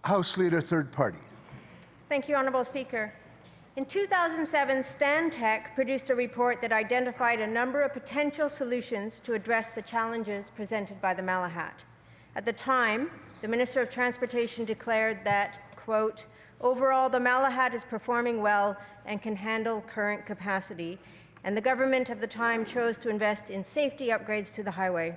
House Leader, third party. Thank you, Honourable Speaker. In 2007, Stantec produced a report that identified a number of potential solutions to address the challenges presented by the Malahat. At the time, the Minister of Transportation declared that, quote, overall, the Malahat is performing well and can handle current capacity, and the government of the time chose to invest in safety upgrades to the highway.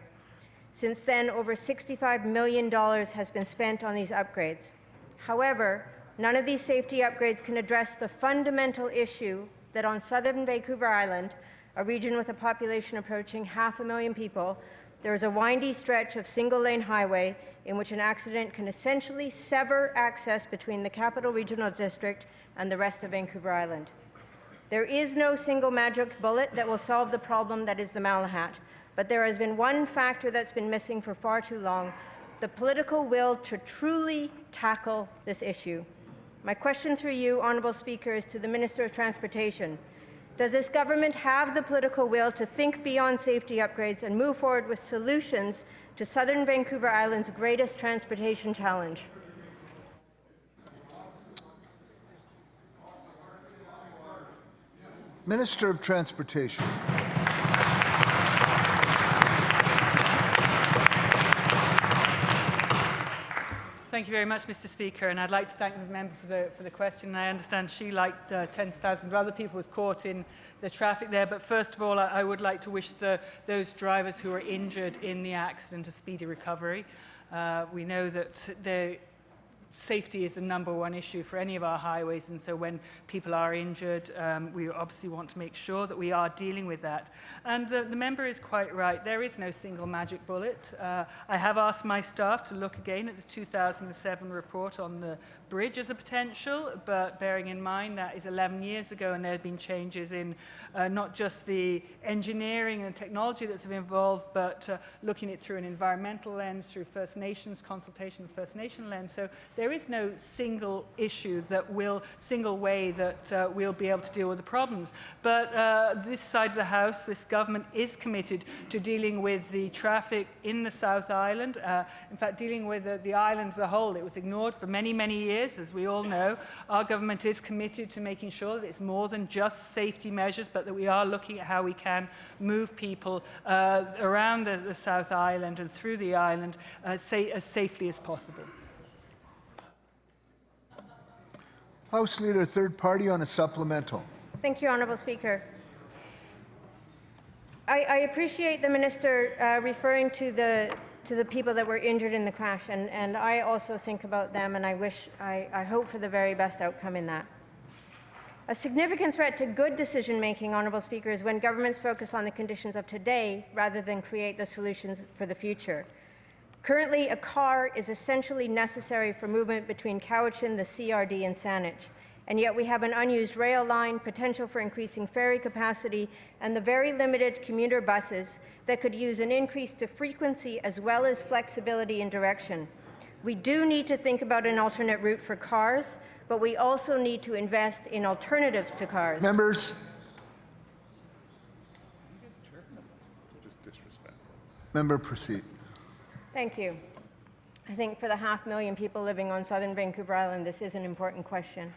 Since then, over $65 million has been spent on these upgrades. However, none of these safety upgrades can address the fundamental issue that on southern Vancouver Island, a region with a population approaching 500,000 people, there is a windy stretch of single-lane highway in which an accident can essentially sever access between the Capital Regional District and the rest of Vancouver Island. There is no single magic bullet that will solve the problem that is the Malahat, but there has been one factor that's been missing for far too long: the political will to truly tackle this issue. My question through you, Honourable Speaker, is to the Minister of Transportation. Does this government have the political will to think beyond safety upgrades and move forward with solutions to southern Vancouver Island's greatest transportation challenge? Minister of Transportation. Thank you very much, Mr. Speaker, and I'd like to thank the member for the question. I understand she, like tens of thousands of other people, was caught in the traffic there. But first of all, I would like to wish those drivers who were injured in the accident a speedy recovery. We know that safety is the #1 issue for any of our highways, and so when people are injured, we obviously want to make sure that we are dealing with that. And the member is quite right. There is no single magic bullet. I have asked my staff to look again at the 2007 report on the bridge as a potential, but bearing in mind that is 11 years ago and there have been changes in not just the engineering and technology that's involved, but looking at it through an environmental lens, through First Nations consultation and First Nation lens. So there is no single issue single way that we'll be able to deal with the problems. But this side of the House, this government is committed to dealing with the traffic in the South Island. In fact, dealing with the island as a whole. It was ignored for many, many years, as we all know. Our government is committed to making sure that it's more than just safety measures, but that we are looking at how we can move people around the South Island and through the island as safely as possible. House Leader, third party on a supplemental. Thank you, Honourable Speaker. I appreciate the Minister referring to the people that were injured in the crash, and I also think about them, and I hope for the very best outcome in that. A significant threat to good decision-making, Honourable Speaker, is when governments focus on the conditions of today rather than create the solutions for the future. Currently, a car is essentially necessary for movement between Cowichan, the CRD, and Saanich. And yet we have an unused rail line, potential for increasing ferry capacity, and the very limited commuter buses that could use an increase to frequency as well as flexibility in direction. We do need to think about an alternate route for cars, but we also need to invest in alternatives to cars. Members. Member, proceed. Thank you. I think for the 500,000 people living on southern Vancouver Island, this is an important question.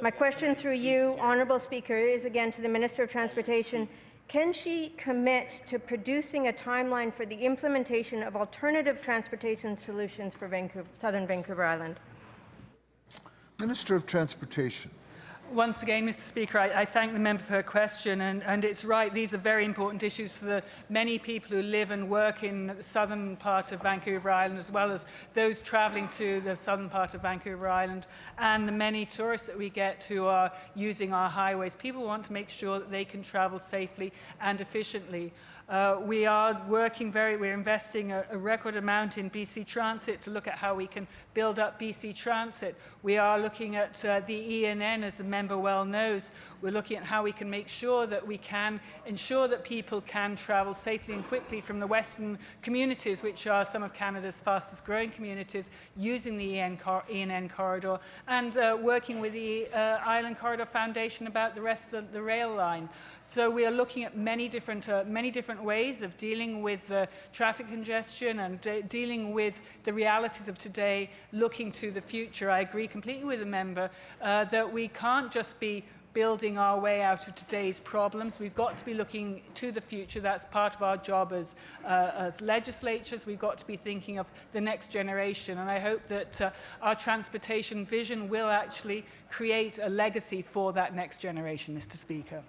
My question through you, Honourable Speaker, is again to the Minister of Transportation. Can she commit to producing a timeline for the implementation of alternative transportation solutions for southern Vancouver Island? Minister of Transportation. Once again, Mr. Speaker, I thank the member for her question, and it's right, these are very important issues for the many people who live and work in the southern part of Vancouver Island, as well as those travelling to the southern part of Vancouver Island, and the many tourists that we get who are using our highways. People want to make sure that they can travel safely and efficiently. We are we're investing a record amount in BC Transit to look at how we can build up BC Transit. We are looking at the ENN, as the member well knows. We're looking at how we can make sure that we can ensure that people can travel safely and quickly from the western communities, which are some of Canada's fastest growing communities, using the ENN corridor, and working with the Island Corridor Foundation about the rest of the rail line. So we are looking at many different ways of dealing with the traffic congestion and dealing with the realities of today, looking to the future. I agree completely with the member that we can't just be building our way out of today's problems. We've got to be looking to the future. That's part of our job as legislatures. We've got to be thinking of the next generation. And I hope that our transportation vision will actually create a legacy for that next generation, Mr. Speaker.